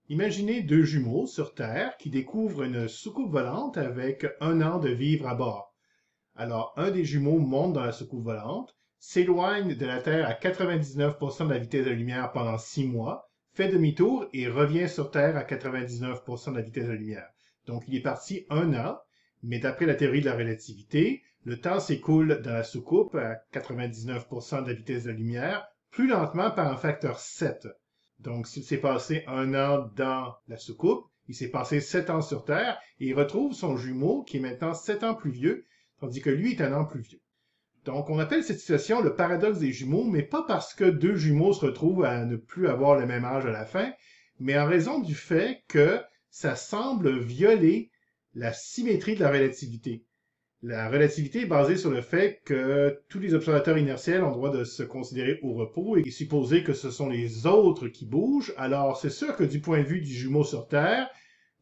Imaginez deux jumeaux sur Terre qui découvrent une soucoupe volante avec 1 an de vivre à bord. Alors, un des jumeaux monte dans la soucoupe volante, s'éloigne de la Terre à 99% de la vitesse de la lumière pendant 6 mois, fait demi-tour et revient sur Terre à 99% de la vitesse de la lumière. Donc, il est parti 1 an, mais d'après la théorie de la relativité, le temps s'écoule dans la soucoupe à 99% de la vitesse de la lumière, plus lentement par un facteur 7. Donc, s'il s'est passé 1 an dans la soucoupe, il s'est passé 7 ans sur Terre et il retrouve son jumeau qui est maintenant 7 ans plus vieux, tandis que lui est 1 an plus vieux. Donc, on appelle cette situation le paradoxe des jumeaux, mais pas parce que deux jumeaux se retrouvent à ne plus avoir le même âge à la fin, mais en raison du fait que ça semble violer la symétrie de la relativité. La relativité est basée sur le fait que tous les observateurs inertiels ont le droit de se considérer au repos et supposer que ce sont les autres qui bougent. Alors, c'est sûr que du point de vue du jumeau sur Terre,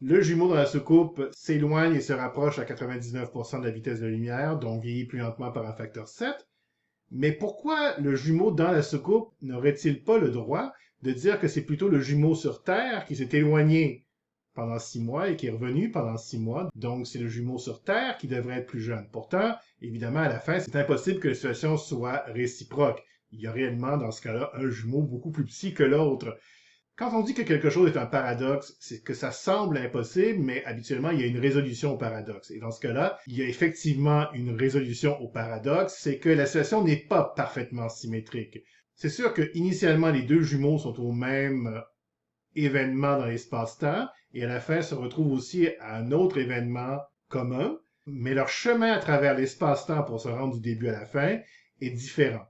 le jumeau dans la soucoupe s'éloigne et se rapproche à 99% de la vitesse de la lumière, donc vieillit plus lentement par un facteur 7. Mais pourquoi le jumeau dans la soucoupe n'aurait-il pas le droit de dire que c'est plutôt le jumeau sur Terre qui s'est éloigné pendant 6 mois et qui est revenu pendant 6 mois. Donc, c'est le jumeau sur Terre qui devrait être plus jeune. Pourtant, évidemment, à la fin, c'est impossible que la situation soit réciproque. Il y a réellement, dans ce cas-là, un jumeau beaucoup plus petit que l'autre. Quand on dit que quelque chose est un paradoxe, c'est que ça semble impossible, mais habituellement, il y a une résolution au paradoxe. Et dans ce cas-là, il y a effectivement une résolution au paradoxe, c'est que la situation n'est pas parfaitement symétrique. C'est sûr que initialement, les deux jumeaux sont au même événement dans l'espace-temps, et à la fin se retrouvent aussi à un autre événement commun, mais leur chemin à travers l'espace-temps pour se rendre du début à la fin est différent.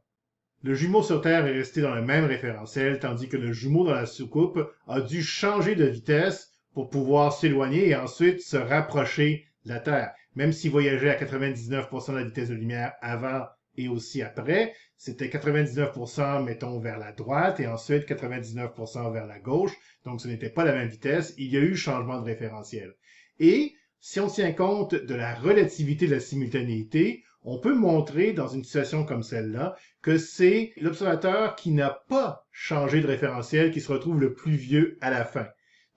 Le jumeau sur Terre est resté dans le même référentiel, tandis que le jumeau dans la soucoupe a dû changer de vitesse pour pouvoir s'éloigner et ensuite se rapprocher de la Terre. Même s'il voyageait à 99% de la vitesse de lumière avant et aussi après, c'était 99%, mettons, vers la droite et ensuite 99% vers la gauche. Donc, ce n'était pas la même vitesse. Il y a eu changement de référentiel. Et si on tient compte de la relativité de la simultanéité, on peut montrer dans une situation comme celle-là que c'est l'observateur qui n'a pas changé de référentiel qui se retrouve le plus vieux à la fin.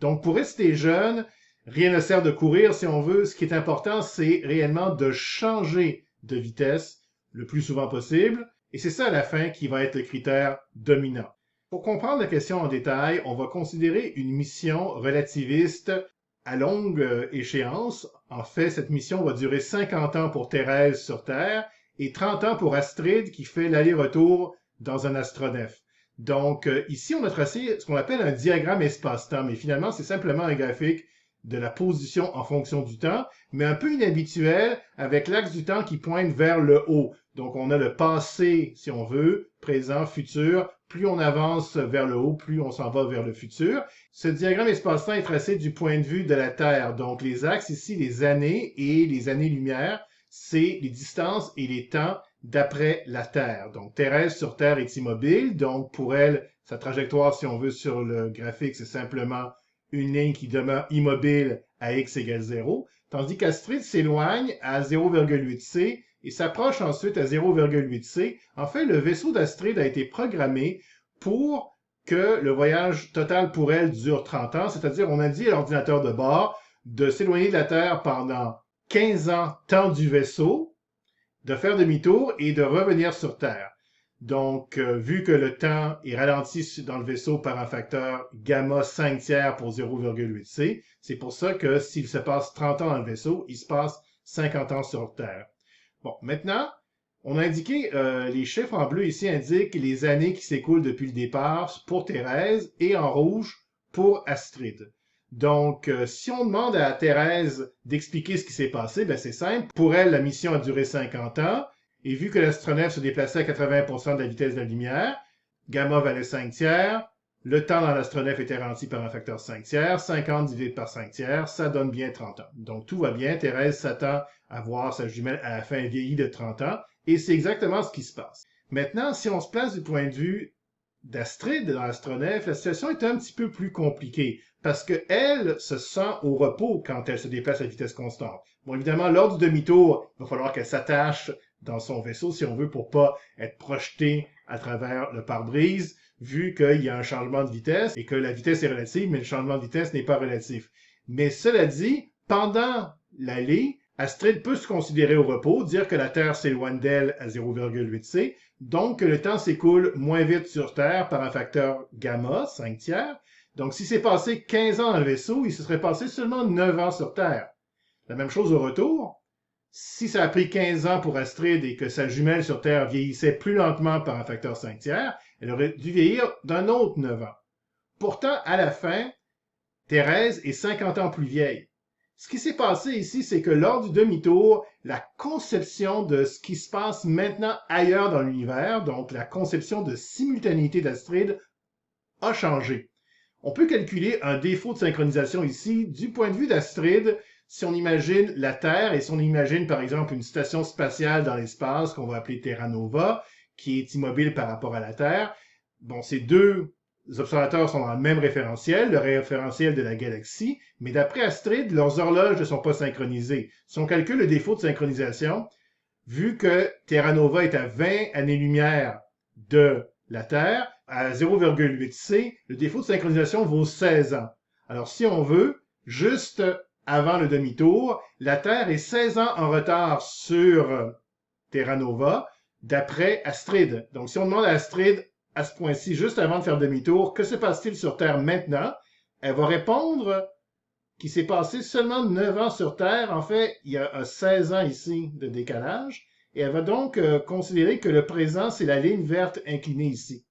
Donc, pour rester jeune, rien ne sert de courir si on veut. Ce qui est important, c'est réellement de changer de vitesse le plus souvent possible. Et c'est ça à la fin qui va être le critère dominant. Pour comprendre la question en détail, on va considérer une mission relativiste à longue échéance. En fait, cette mission va durer 50 ans pour Thérèse sur Terre et 30 ans pour Astrid qui fait l'aller-retour dans un astronef. Donc, ici, on a tracé ce qu'on appelle un diagramme espace-temps, mais finalement, c'est simplement un graphique de la position en fonction du temps, mais un peu inhabituel avec l'axe du temps qui pointe vers le haut. Donc, on a le passé, si on veut, présent, futur. Plus on avance vers le haut, plus on s'en va vers le futur. Ce diagramme espace-temps est tracé du point de vue de la Terre. Donc, les axes ici, les années et les années-lumière, c'est les distances et les temps d'après la Terre. Donc, Thérèse sur Terre est immobile. Donc, pour elle, sa trajectoire, si on veut, sur le graphique, c'est simplement une ligne qui demeure immobile à x égale 0, tandis qu'Astrid s'éloigne à 0,8 c et s'approche ensuite à 0,8 c. En fait, le vaisseau d'Astrid a été programmé pour que le voyage total pour elle dure 30 ans, c'est-à-dire on a dit à l'ordinateur de bord de s'éloigner de la Terre pendant 15 ans temps du vaisseau, de faire demi-tour et de revenir sur Terre. Donc, vu que le temps est ralenti dans le vaisseau par un facteur gamma 5 tiers pour 0,8 c, c'est pour ça que s'il se passe 30 ans dans le vaisseau, il se passe 50 ans sur Terre. Bon, maintenant, on a indiqué, les chiffres en bleu ici indiquent les années qui s'écoulent depuis le départ pour Thérèse et en rouge pour Astrid. Donc, si on demande à Thérèse d'expliquer ce qui s'est passé, ben c'est simple. Pour elle, la mission a duré 50 ans. Et vu que l'astronef se déplaçait à 80% de la vitesse de la lumière, gamma valait 5 tiers, le temps dans l'astronef était ralenti par un facteur 5 tiers, 50 divisé par 5 tiers, ça donne bien 30 ans. Donc tout va bien, Thérèse s'attend à voir sa jumelle à la fin vieillie de 30 ans, et c'est exactement ce qui se passe. Maintenant, si on se place du point de vue d'Astrid dans l'astronef, la situation est un petit peu plus compliquée, parce qu'elle se sent au repos quand elle se déplace à vitesse constante. Bon, évidemment, lors du demi-tour, il va falloir qu'elle s'attache dans son vaisseau, si on veut, pour pas être projeté à travers le pare-brise. vu qu'il y a un changement de vitesse et que la vitesse est relative, mais le changement de vitesse n'est pas relatif. Mais cela dit, pendant l'allée, Astrid peut se considérer au repos, dire que la Terre s'éloigne d'elle à 0,8 c, donc que le temps s'écoule moins vite sur Terre par un facteur gamma, 5 tiers. Donc si c'est passé 15 ans dans le vaisseau, il se serait passé seulement 9 ans sur Terre. La même chose au retour. Si ça a pris 15 ans pour Astrid et que sa jumelle sur Terre vieillissait plus lentement par un facteur 5 tiers, elle aurait dû vieillir d'un autre 9 ans. Pourtant, à la fin, Thérèse est 50 ans plus vieille. Ce qui s'est passé ici, c'est que lors du demi-tour, la conception de ce qui se passe maintenant ailleurs dans l'univers, donc la conception de simultanéité d'Astrid, a changé. On peut calculer un défaut de synchronisation ici du point de vue d'Astrid si on imagine la Terre et si on imagine par exemple une station spatiale dans l'espace qu'on va appeler Terra Nova, qui est immobile par rapport à la Terre. Bon, ces deux observateurs sont dans le même référentiel, le référentiel de la galaxie, mais d'après Astrid, leurs horloges ne sont pas synchronisées. Si on calcule le défaut de synchronisation, vu que Terra Nova est à 20 années-lumière de la Terre, à 0,8 c, le défaut de synchronisation vaut 16 ans. Alors si on veut, juste avant le demi-tour, la Terre est 16 ans en retard sur Terra Nova, d'après Astrid. Donc si on demande à Astrid, à ce point-ci, juste avant de faire demi-tour, que se passe-t-il sur Terre maintenant? Elle va répondre qu'il s'est passé seulement 9 ans sur Terre. En fait, il y a 16 ans ici de décalage. Et elle va donc considérer que le présent, c'est la ligne verte inclinée ici.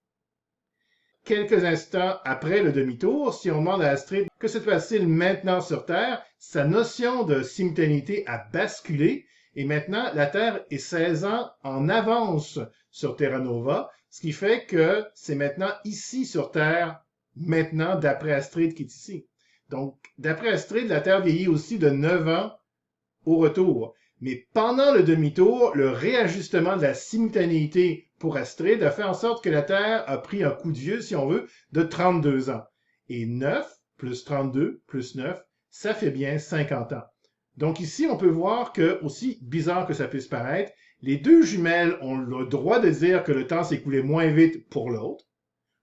Quelques instants après le demi-tour, si on demande à Astrid que se passe-t-il maintenant sur Terre, sa notion de simultanéité a basculé et maintenant la Terre est 16 ans en avance sur Terra Nova, ce qui fait que c'est maintenant ici sur Terre, maintenant d'après Astrid qui est ici. Donc, d'après Astrid, la Terre vieillit aussi de 9 ans au retour. Mais pendant le demi-tour, le réajustement de la simultanéité pour Astrid a fait en sorte que la Terre a pris un coup de vieux, si on veut, de 32 ans. Et 9 plus 32 plus 9, ça fait bien 50 ans. Donc ici, on peut voir que, aussi bizarre que ça puisse paraître, les deux jumelles ont le droit de dire que le temps s'est écoulé moins vite pour l'autre.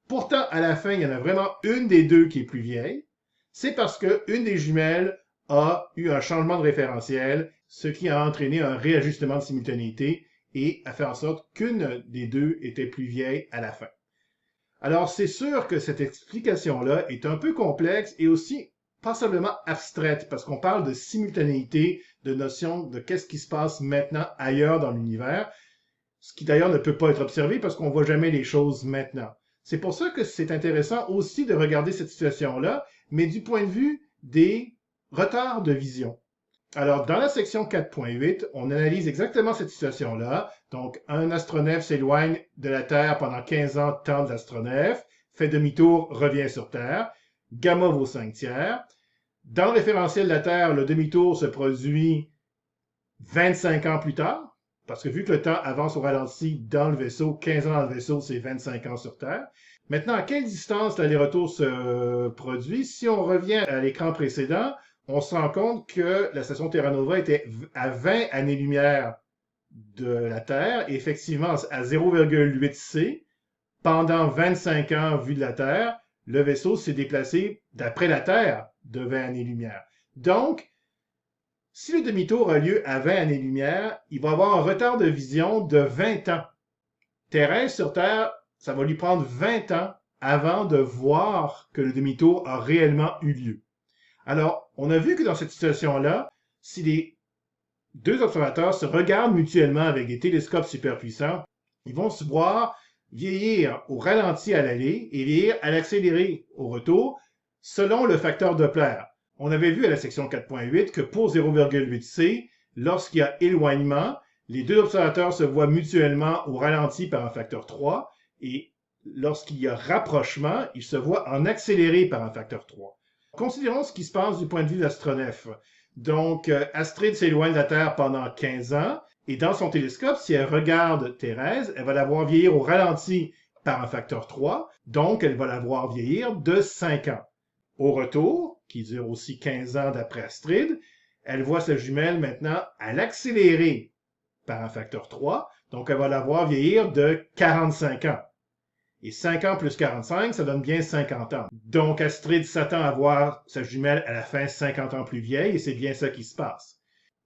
Pourtant, à la fin, il y en a vraiment une des deux qui est plus vieille. C'est parce qu'une des jumelles a eu un changement de référentiel, ce qui a entraîné un réajustement de simultanéité et a fait en sorte qu'une des deux était plus vieille à la fin. Alors, c'est sûr que cette explication-là est un peu complexe et aussi passablement abstraite parce qu'on parle de simultanéité, de notion de qu'est-ce qui se passe maintenant ailleurs dans l'univers, ce qui d'ailleurs ne peut pas être observé parce qu'on ne voit jamais les choses maintenant. C'est pour ça que c'est intéressant aussi de regarder cette situation-là, mais du point de vue des retards de vision. Alors, dans la section 4.8, on analyse exactement cette situation-là. Donc, un astronef s'éloigne de la Terre pendant 15 ans, temps de l'astronef, fait demi-tour, revient sur Terre. Gamma vaut 5 tiers. Dans le référentiel de la Terre, le demi-tour se produit 25 ans plus tard, parce que vu que le temps avance au ralenti dans le vaisseau, 15 ans dans le vaisseau, c'est 25 ans sur Terre. Maintenant, à quelle distance l'aller-retour se produit? Si on revient à l'écran précédent, on se rend compte que la station Terra Nova était à 20 années-lumière de la Terre, et effectivement, à 0,8 c, pendant 25 ans vu de la Terre, le vaisseau s'est déplacé d'après la Terre de 20 années-lumière. Donc, si le demi-tour a lieu à 20 années-lumière, il va avoir un retard de vision de 20 ans. Thérèse sur Terre, ça va lui prendre 20 ans avant de voir que le demi-tour a réellement eu lieu. Alors, on a vu que dans cette situation-là, si les deux observateurs se regardent mutuellement avec des télescopes super puissants, ils vont se voir vieillir au ralenti à l'aller et vieillir à l'accéléré au retour, selon le facteur Doppler. On avait vu à la section 4.8 que pour 0,8 c, lorsqu'il y a éloignement, les deux observateurs se voient mutuellement au ralenti par un facteur 3, et lorsqu'il y a rapprochement, ils se voient en accéléré par un facteur 3. Considérons ce qui se passe du point de vue de l'astronef. Donc, Astrid s'éloigne de la Terre pendant 15 ans, et dans son télescope, si elle regarde Thérèse, elle va la voir vieillir au ralenti par un facteur 3, donc elle va la voir vieillir de 5 ans. Au retour, qui dure aussi 15 ans d'après Astrid, elle voit sa jumelle maintenant à l'accéléré par un facteur 3, donc elle va la voir vieillir de 45 ans. Et 5 ans plus 45, ça donne bien 50 ans. Donc, Astrid s'attend à voir sa jumelle à la fin 50 ans plus vieille, et c'est bien ça qui se passe.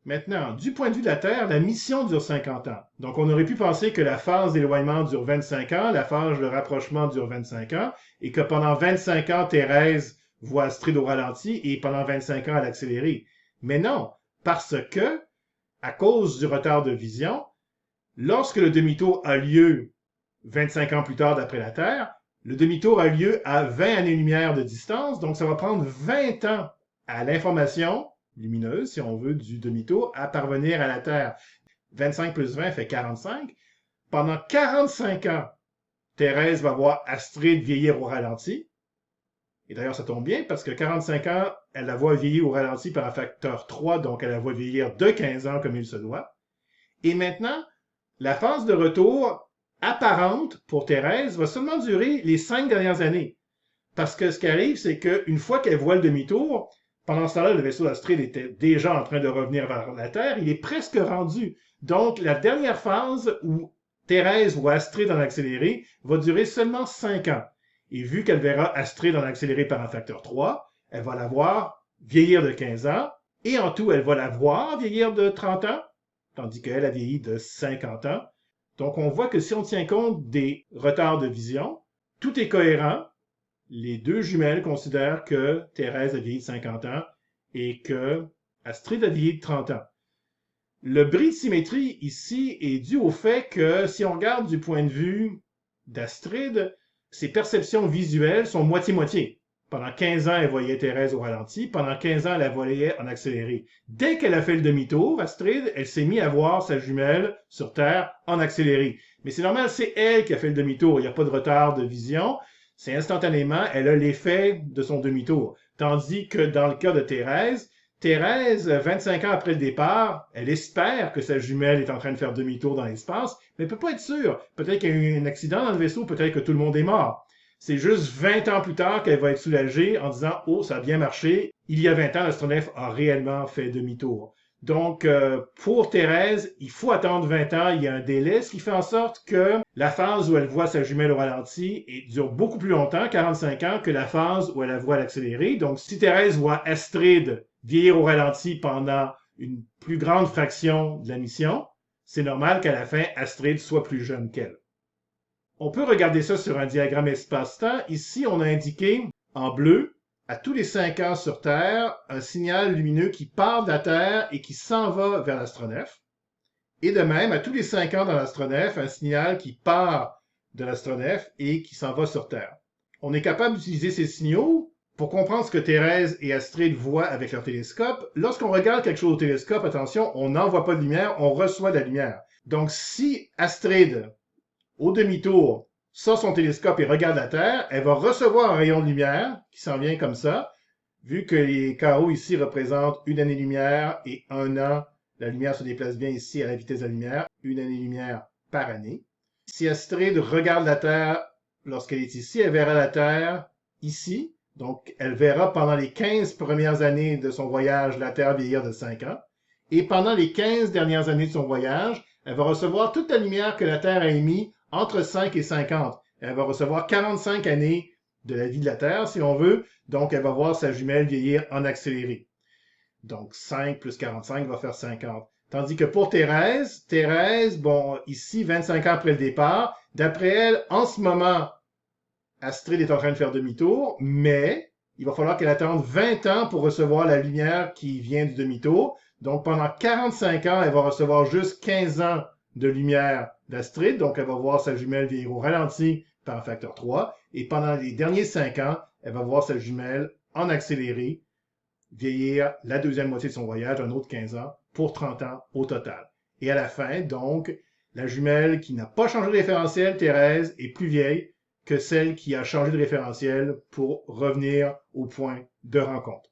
Maintenant, du point de vue de la Terre, la mission dure 50 ans. Donc, on aurait pu penser que la phase d'éloignement dure 25 ans, la phase de rapprochement dure 25 ans, et que pendant 25 ans, Thérèse voit Astrid au ralenti, et pendant 25 ans, elle accélère. Mais non, parce que, à cause du retard de vision, lorsque le demi-tour a lieu 25 ans plus tard d'après la Terre, le demi-tour a lieu à 20 années-lumière de distance, donc ça va prendre 20 ans à l'information lumineuse, si on veut, du demi-tour à parvenir à la Terre. 25 plus 20 fait 45. Pendant 45 ans, Thérèse va voir Astrid vieillir au ralenti. Et d'ailleurs, ça tombe bien parce que 45 ans, elle la voit vieillir au ralenti par un facteur 3, donc elle la voit vieillir de 15 ans comme il se doit. Et maintenant, la phase de retour apparente pour Thérèse va seulement durer les 5 dernières années. Parce que ce qui arrive, c'est qu'une fois qu'elle voit le demi-tour, pendant ce temps-là, le vaisseau d'Astrid était déjà en train de revenir vers la Terre. Il est presque rendu. Donc, la dernière phase où Thérèse voit Astrid en accéléré va durer seulement 5 ans. Et vu qu'elle verra Astrid en accéléré par un facteur 3, elle va la voir vieillir de 15 ans. Et en tout, elle va la voir vieillir de 30 ans, tandis qu'elle a vieilli de 50 ans. Donc, on voit que si on tient compte des retards de vision, tout est cohérent. Les deux jumelles considèrent que Thérèse a vieilli de 50 ans et que Astrid a vieilli de 30 ans. Le bris de symétrie ici est dû au fait que si on regarde du point de vue d'Astrid, ses perceptions visuelles sont moitié-moitié. Pendant 15 ans, elle voyait Thérèse au ralenti. Pendant 15 ans, elle la voyait en accéléré. Dès qu'elle a fait le demi-tour, Astrid, elle s'est mise à voir sa jumelle sur Terre en accéléré. Mais c'est normal, c'est elle qui a fait le demi-tour. Il n'y a pas de retard de vision. C'est instantanément, elle a l'effet de son demi-tour. Tandis que dans le cas de Thérèse, 25 ans après le départ, elle espère que sa jumelle est en train de faire demi-tour dans l'espace, mais elle peut pas être sûre. Peut-être qu'il y a eu un accident dans le vaisseau, peut-être que tout le monde est mort. C'est juste 20 ans plus tard qu'elle va être soulagée en disant « Oh, ça a bien marché. Il y a 20 ans, l'astronef a réellement fait demi-tour. » Donc, pour Thérèse, il faut attendre 20 ans, il y a un délai, ce qui fait en sorte que la phase où elle voit sa jumelle au ralenti dure beaucoup plus longtemps, 45 ans, que la phase où elle la voit à l'accéléré. Donc, si Thérèse voit Astrid vieillir au ralenti pendant une plus grande fraction de la mission, c'est normal qu'à la fin, Astrid soit plus jeune qu'elle. On peut regarder ça sur un diagramme espace-temps. Ici, on a indiqué en bleu, à tous les 5 ans sur Terre, un signal lumineux qui part de la Terre et qui s'en va vers l'astronef. Et de même, à tous les 5 ans dans l'astronef, un signal qui part de l'astronef et qui s'en va sur Terre. On est capable d'utiliser ces signaux pour comprendre ce que Thérèse et Astrid voient avec leur télescope. Lorsqu'on regarde quelque chose au télescope, attention, on n'envoie pas de lumière, on reçoit de la lumière. Donc, si Astrid, au demi-tour, sort son télescope et regarde la Terre, elle va recevoir un rayon de lumière qui s'en vient comme ça. Vu que les carreaux ici représentent une année-lumière et un an, la lumière se déplace bien ici à la vitesse de la lumière, une année-lumière par année. Si Astrid regarde la Terre lorsqu'elle est ici, elle verra la Terre ici. Donc, elle verra pendant les 15 premières années de son voyage la Terre vieillir de 5 ans. Et pendant les 15 dernières années de son voyage, elle va recevoir toute la lumière que la Terre a émise entre 5 et 50. Elle va recevoir 45 années de la vie de la Terre, si on veut. Donc, elle va voir sa jumelle vieillir en accéléré. Donc, 5 plus 45 va faire 50. Tandis que pour Thérèse, bon, ici, 25 ans après le départ, d'après elle, en ce moment, Astrid est en train de faire demi-tour, mais il va falloir qu'elle attende 20 ans pour recevoir la lumière qui vient du demi-tour. Donc, pendant 45 ans, elle va recevoir juste 15 ans de lumière d'Astrid. Donc, elle va voir sa jumelle vieillir au ralenti par un facteur 3. Et pendant les derniers 5 ans, elle va voir sa jumelle en accéléré vieillir la deuxième moitié de son voyage, un autre 15 ans, pour 30 ans au total. Et à la fin, donc, la jumelle qui n'a pas changé de référentiel, Thérèse, est plus vieille que celle qui a changé de référentiel pour revenir au point de rencontre.